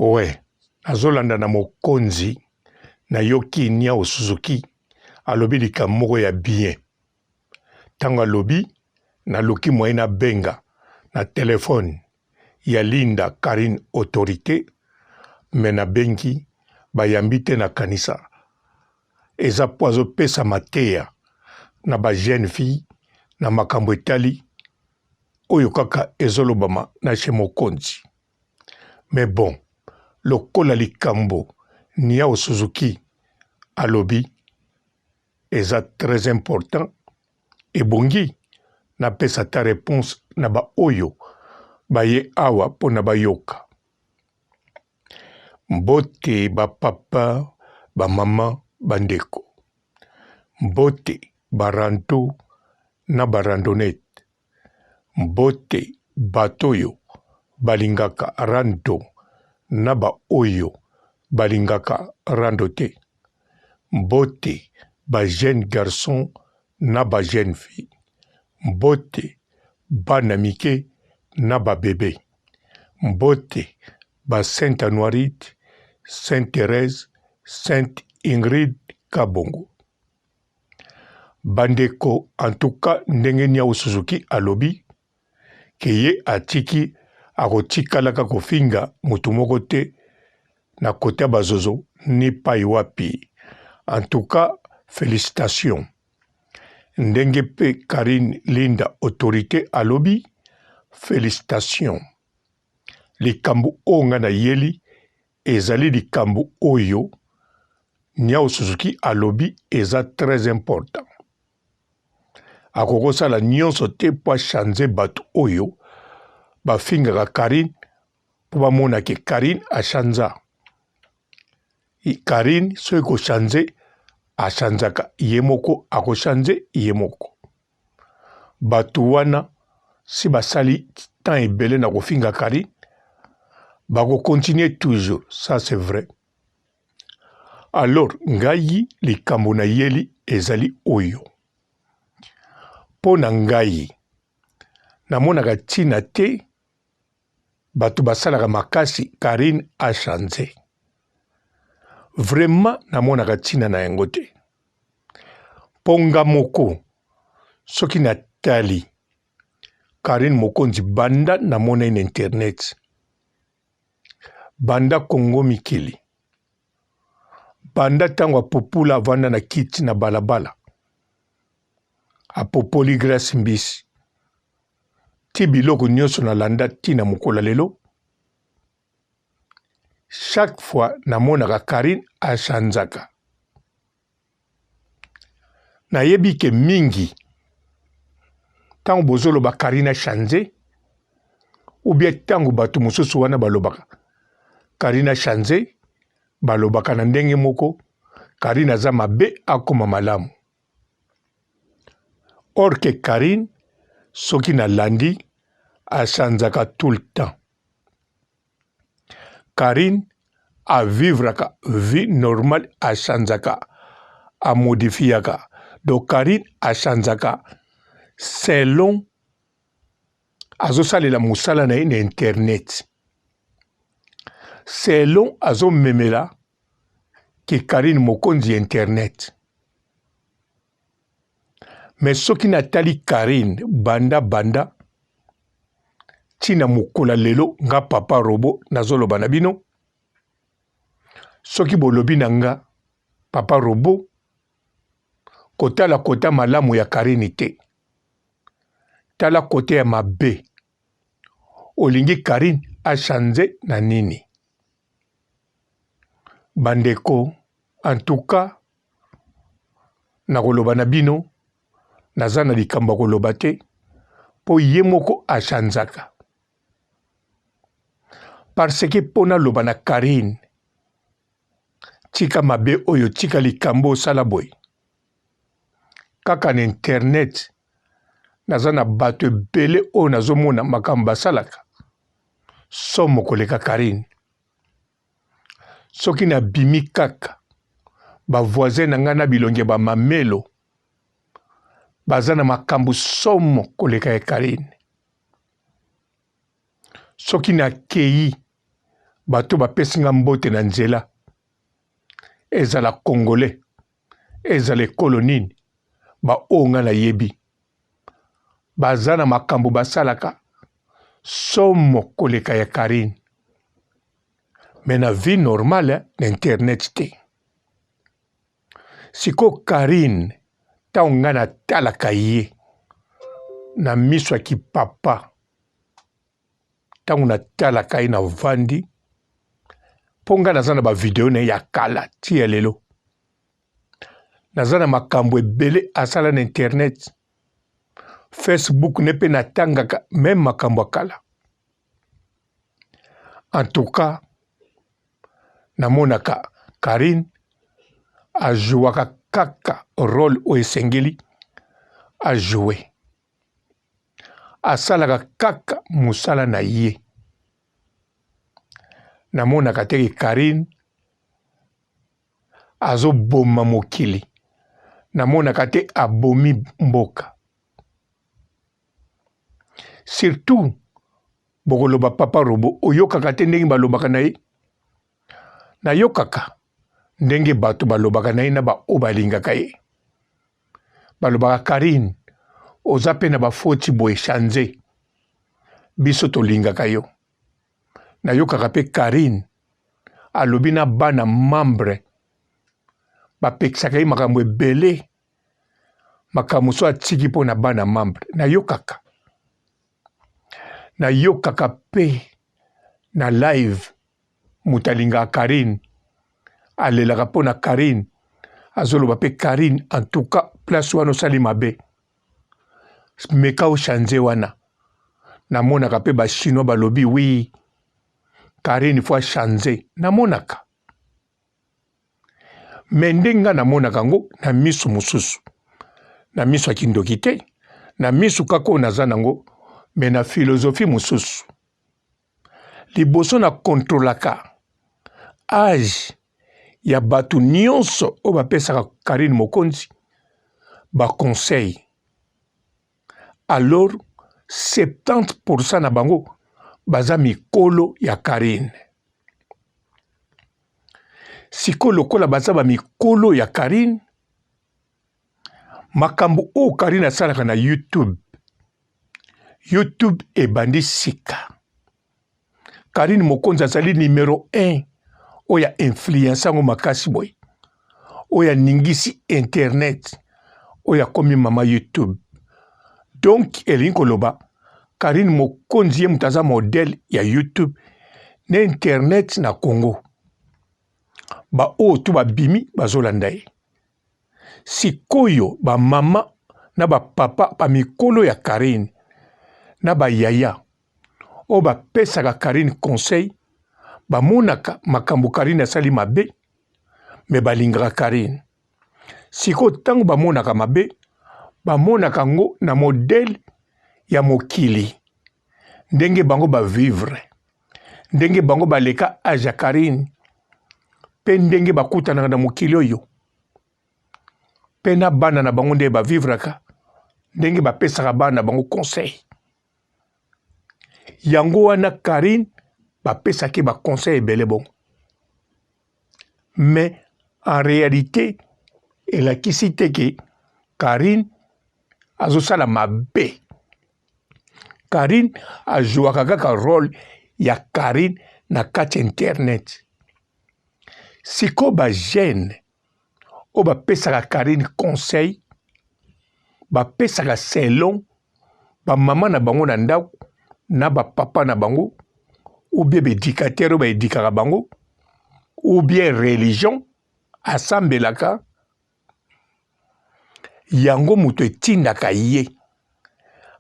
Ouais, azolanda na mokonzi na yoki Niao Suzuki alobi likambo ya bien. Tango alobi na loki moyena benga na telefone ya Linda Karine autorité mena bengi bayambi te na kanisa. Eza poazo pesa mateya na ba jeune fille na makambo etali oyo kaka ezolobama na chez mokonzi. Mais bon, lokola likambo Niao Suzuki alobi eza très important ebongi na pesa ta réponse na ba oyo baye awa pona bayoka. Mbote ba papa, ba mama, bandeko. Mbote baranto na barandonete. Mbote batoyo balingaka rando na ba oyo balingaka rando te. Mbote ba jeune garçon na ba jeune fille. Mbote bana mike na ba bébé. Mbote ba Sainte Anoirite, Sainte Thérèse, Sainte Ingrid Kabongo. Bandeko en tout cas ndenge Niao Suzuki alobi keye atiki akotikalaka kofinga mutu moko te na kota bazozo ni pai wapi. En tout cas, félicitations. Ndenge pe Karine Linda autorité alobi, félicitations. Likambu onga na yeli ezali likambu oyo Niao Suzuki alobi eza très important. Akokosa la nyonso te po changer batu oyo bafingaka Karine po bamona ke Karine achanza. Karine so eko chanze achanzaka yemoko akochanze yemoko. Batu wana si basali temps ebele na kofinga Karine bako continuer toujours, ça c'est vrai. Alors ngai likambo na yeli ezali oyo. Pona ngai namonaka tina te batu basalaka makasi Karine achanze. Vraiment namonaka tina na yango te. Ponga moko soki natali Karine mokonzi banda namona in internet. Banda Kongo Mikili. Banda tango apopula vanda na kiti na balabala. Apopoli Grace Mbisi. Ti biloko nyonso na landa tina mokola lelo. Chaque fois namonaka Karine achanzaka. Nayebi ke mingi tango bozolo ba Karine achanze ou bien tango batu mosusu wana balobaka Karine achanze balobaka na ndenge moko Karine aza mabe akoma malamu. Or que Karine soki na landi achanzaka tout le temps. Karine a vivraka vie normale achanzaka a modifiaka. Donc Karine achanzaka selon azosalela musala na ine internet. Selon azo memela ki Karine mokonzi internet. Mais soki natali Karine banda tina mukola lelo nga papa robo nazoloba na bino. Soki bolobi na nga papa robo kotala kota malamu ya Karine te. Tala kote ya mabe. Olingi Karine achanze na nini. Bandeko, en tout cas, na koloba na bino, naza na likamba koloba te, po yemoko achanzaka. Parce que pona loba na Karine, tika mabe oyo tika likambo salaboy. Kaka na internet, naza na bato ebele oyo nazomona makambo basalaka. Somo koleka Karine. Soki na bimi kaka, ba voisin na nga na bilonge ba mamelo, baza na makambo somo koleka ya Karine. Soki na kei, bato bapesinga mbote na nzela ezala congolais ezala ekolo nini baoyo nga nayebi baza na makambo basalaka somo koleka ya Karine me na vie normale na internet te siko Karine ntango nga natalaka ye na miso ya kipapa ntango natalaka ye na vandi mpo nga naza na bavideo na ye ya kala ti ya lelo naza na makambo ebele asala na internet Facebook ne mpe natangaka meme makambo ya kala en tout cas namonaka Karine ajouaka kaka rôle oyo esengeli ajoue asalaka kaka mosala na ye namonaka teke Karine azoboma mokili namonaka te abomi mboka surtout bokoloba papa robo oyokaka te ndenge balobaka na ye nayokaka ndenge bato balobaka na ye na baoyo balingaka ye balobaka Karine oza mpe na bafoti boye chanze biso tolingaka yo nayokaka mpe Karine alobi na bana membre bapekisaka ye makambo ebele makambo so atiki mpo na bana membre nayokaka mpe na live moto alingaka Karine alelaka mpo na Karine azoloba mpe Karine en tout cas place wana osali mabe meka ochange wana namonaka mpe bachinois balobi wi Karine faut achange namonaka me nde nga namonaka ngo na miso mosusu na miso ya kindoki te na miso kaka oyo naza nango me na filosofi mosusu liboso na kontrolaka age ya bato nyonso oyo bapesaka Karine mokonzi baconseil alors 70% na bango baza mikolo ya Karine siko lokola baza bamikolo ya Karine makambo oyo Karine asalaka na YouTube ebandi sika Karine mokonzi azali numero 1 oyo ya influence yango makasi boye oyo aningisi internet oyo akomi mama YouTube donc elingi koloba Karine mokonzi ye moto aza modele ya YouTube na internet na Congo baoyo to babimi bazolanda ye sikoyo bamama na bapapa bamikolo ya Karine na bayaya oyo bapesaka Karine conseil bamonaka makambo Karine asali mabe me balingaka Karine sikoyo ntango bamonaka mabe bamonaka ngo na modele ya mokili ndenge bango bavivre ndenge bango baleka age ya Karine mpe ndenge bakutanaka na mokili oyo mpe na bana na bango ndenge bavivraka ndenge bapesaka bana na bango conseil yango wana Karine bapesaki baconseil ebele bongo mais en réalité elakisi te ke Karine azosala mabe Karine ajouaka kaka rôle ya Karine na kati internet siko bagene oyo bapesaka Karine conseil bapesaka selon bamama na bango na ndako na bapapa na bango ou bien baéducateur oyo baédikaka bango ou bien religion asambelaka yango moto etindaka ye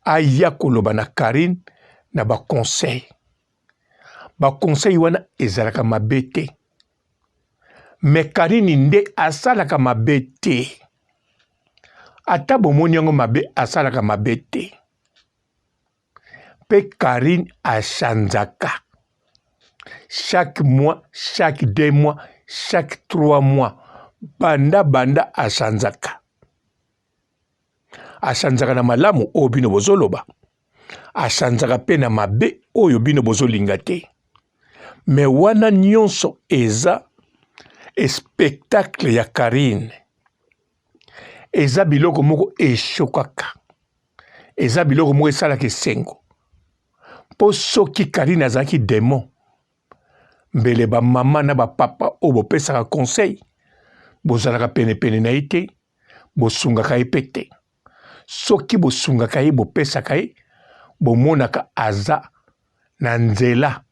aya koloba na Karine na baconseil wana ezalaka mabe te me Karine nde asalaka mabe te ata bomoni yango mabe asalaka mabe te mpe Karine achanzaka chaque mois chaque 2 mois chaque 3 mois banda achanzaka na malamu oyo bino bozoloba achanzaka mpe na mabe oyo bino bozolinga te mais wana nyonso eza spectacle ya Karine. Eza biloko moko eshokaka. Eza biloko moko esalaka esengo. Po soki Karine azalaki démon, mbele ba mama na ba papa o bopesaka conseil, bozalaka pene na ye te, bosungaka ye pe te. Soki bosungaka ye bopesaka ye, bomonaka aza na nzela,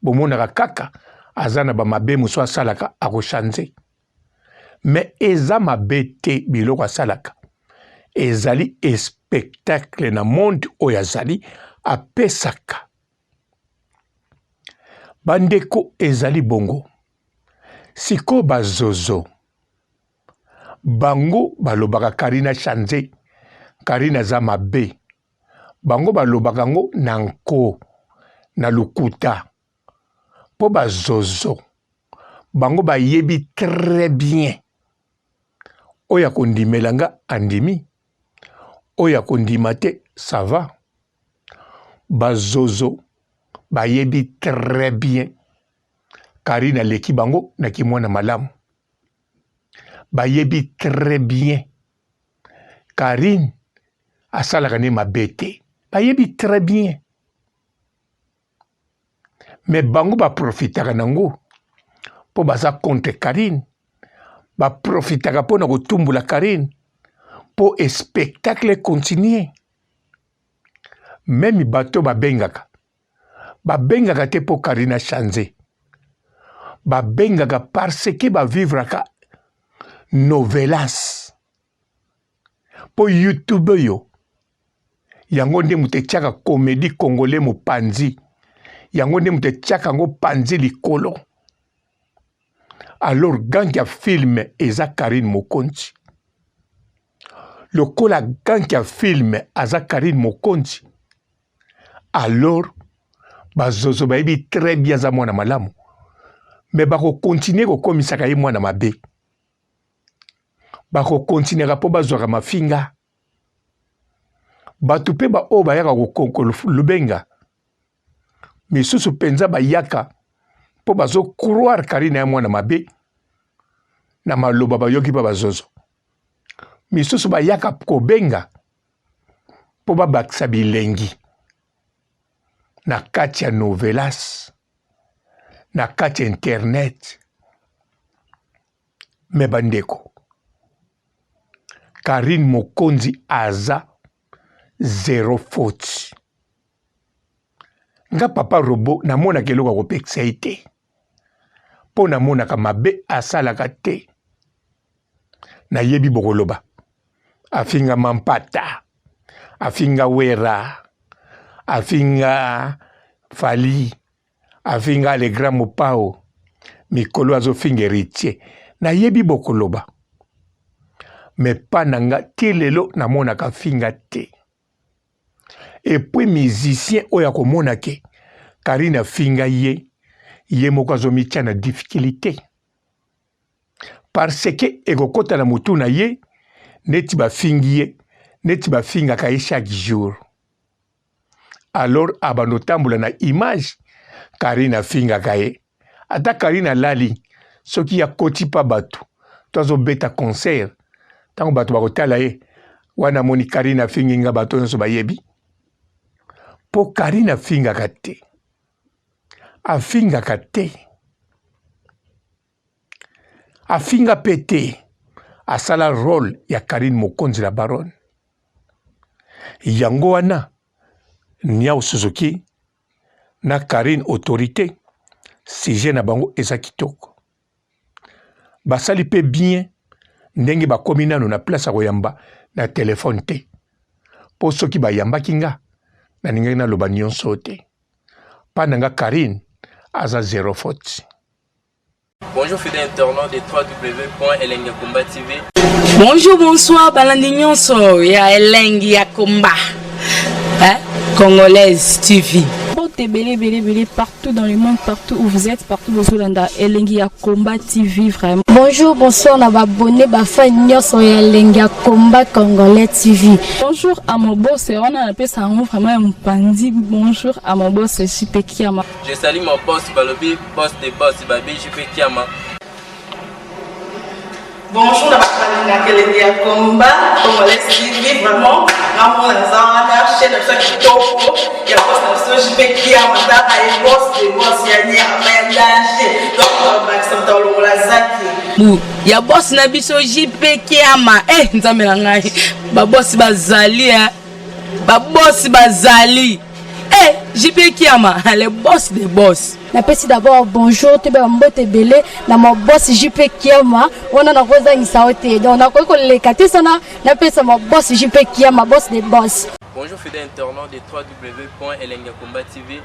bomonaka kaka aza na ba mabe mosu asalaka akochanze. Mais eza mabe te biloko asalaka. Ezali spectacle na monde oyo azali apesaka. Bandeko ezali bongo. Siko bazozo. Bango balobaka Karine chanze. Karine aza mabe. Bango balobaka ngo na nko, na lukuta. Po bazozo. Bango bayebi très bien. Oya kondimelanga andimi. Oya kondima te, ça va. Bazozo. Bayebi très bien. Karine aleki bango na kimwana malamu. Bayebi très bien. Karine asalaka ne mabete. Bayebi très bien. Mais bango ba profitaka nango. Po baza contre Karine. Ba profitaka po na kotumbula Karine. Po spectacle continue. Même bato babengaka. Babengaka te po Karine chanze. Babengaka parce que ba vivraka novelas. Po YouTube yo. Yango nde mute tchaka comédie congolais mo panzi. Yango nde mute tchaka ngo panzi likolo. Alors gang ya film eza Karine Mokonzi. Lokola gang ya film aza Karine Mokonzi. Alors bazozo bayebi très bien za mwana malamu. Mais bako continuer ko komisaka ye mwana mabe. Bako continuer po bazwaka mafinga. Batu pe ba o bayaka ko lubenga. Misusu penza bayaka po bazo croire Karine ya mwana mabe. Na maloba bayoki pa bazozo. Misusu bayaka ko benga po babakisa bilengi. Na kati ya novelas. Na kati internet. Me bandeko. Karine Mokonzi aza zéro faute. Nga papa robo na mona keloko kopekisa ite. Po na mona ka mabe asalaka te. Na yebi bokoloba. Afinga Mampata. Afinga Wera. Afinga Fali. Afinga le grand Mopao. Mikolo azo finga Héritier. Na yebi bokoloba. Mais pas nanga tilelo na mona ka finga te. Et puis musicien oya ko mona ke Karine finga ye moko azomitia na difficulté. Parce que ekokota na mutu na ye neti ba fingi ye neti ba finga ka ye chaque jour. Alors abanotambola na image Karine finga ka ye. Ata Karine lali soki ya koti pa batu. Tozo beta concert. Tango batu bakotala ye wana moni Karine fingi nga batu nso bayebi. Po Karine finga kate. Afinga kate. Afinga pete. Asala rôle ya Karine Mokonzi la baronne. Yango wana Niao Suzuki na Karine autorité. Sujet na bango eza kitoko. Basali pe bien ndenge bakomi nano na place akoyamba na téléphone te. Po soki bayamba kinga na ninga na loba nyonso te. Pananga Karine aza zéro faute. Bonjour fidèles internautes de www.elengiakomba TV. Bonjour, bonsoir, balandi nyonso ya Elengi ya Komba. Congolaise TV. Belé, partout dans le monde, partout où vous êtes, partout où vous êtes, Elengi ya Combat TV, vraiment. Bonjour, bonsoir, on a abonné, fan sur Elengi ya Combat Congolais TV. Bonjour à mon boss, on a appelé ça vraiment un pandi. Bonjour à mon boss, JP Kiama. Je salue mon boss Balobi, boss des boss, Babi, JP Kiama. Bonjour, la Elengi ya Combat Congolais TV, vraiment. Ramon Lazana, chaîne de ça qui topo, il y a boss de JP Kiama, et boss des boss, il y a ni à danger. Donc, Maxime Talon Lazaki. Il y a boss Nabiso JP Kiama. Nzambe na ngai. Ba boss bazali ba boss bazali. JP Kiama, le boss des boss. Napesi d'abord bonjour, te ba mbote belé na mo boss JP Kiama, on a roza ngisaote. Donc na ko le katisana, napesa mo boss JP Kiama, boss des boss. Bonjour fidèles internautes de www.elengiakomba TV.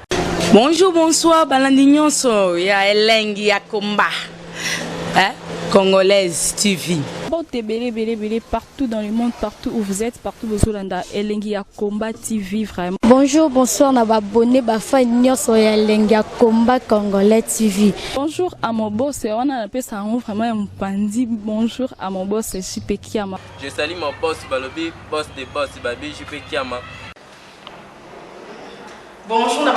Bonjour, bonsoir, balandi nyonso ya Elengi ya Combat. Congolaise TV. Belé, partout dans le monde, partout où vous êtes, partout où vous êtes, Elengi ya Combat TV, vraiment. Bonjour, bonsoir, on a abonné, fan sur Elengi ya Combat Congolais TV. Bonjour à mon boss, on a appelé ça vraiment un pandi. Bonjour à mon boss, JP Kiama. Je salue mon boss Balobi, boss des boss, Babi, JP Kiama. Bonjour, la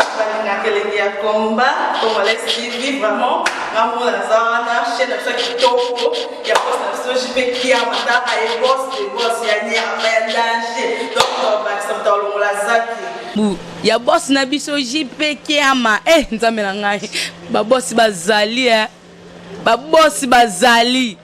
Elengi ya Combat Congolais TV, vraiment. Ramon Lazana, chaîne de ça qui topo, il y a boss de JP Kiama, et boss des boss, il y a ni à danger. Donc, Maxime Talon Lazaki. Il y a boss Nabiso JP Kiama. Nzambe na ngai. Ba boss bazali ba boss bazali.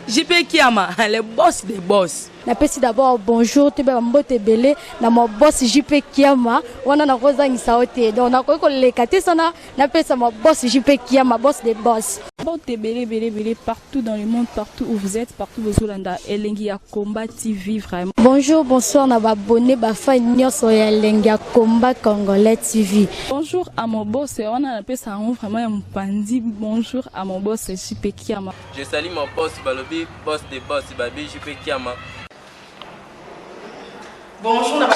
JP Kiama, le boss des boss. Napesi d'abord bonjour, te ba mbote belé na mo boss JP Kiama, on a roza ngisaote. Donc na ko le katisana, napesa mo boss JP Kiama, boss des boss. Belé, partout dans le monde, partout où vous êtes, partout où vous êtes, Elengi ya Combat TV, vraiment. Bonjour, bonsoir, on a abonné, fan sur Elengi ya Combat Congolais TV. Bonjour à mon boss, on a appelé ça vraiment un pandi. Bonjour à mon boss, JP Kiama. Je salue mon boss Balobi, boss des boss, Babi, JP Kiama. Bonjour, la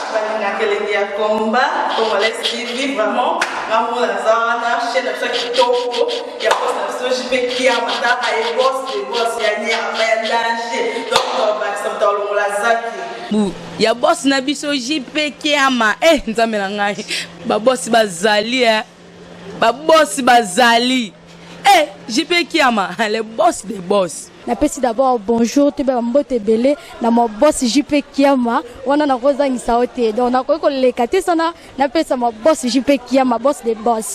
Elengi ya Combat Congolais TV, vraiment. Ramon Lazana, chaîne de ça qui topo, il y a boss de JP Kiama, et boss des boss, il y a ni à danger. Donc, Maxime Talon Lazaki. Il y a boss Nabiso JP Kiama. Nzambe na ngai. Ba boss bazali ba boss bazali. JP Kiama, le boss des boss. Napesi d'abord bonjour, te ba mbote belé na mo boss JP Kiama, on a roza ngisaote. Donc na ko le katisana, napesa mo boss JP Kiama, boss des boss.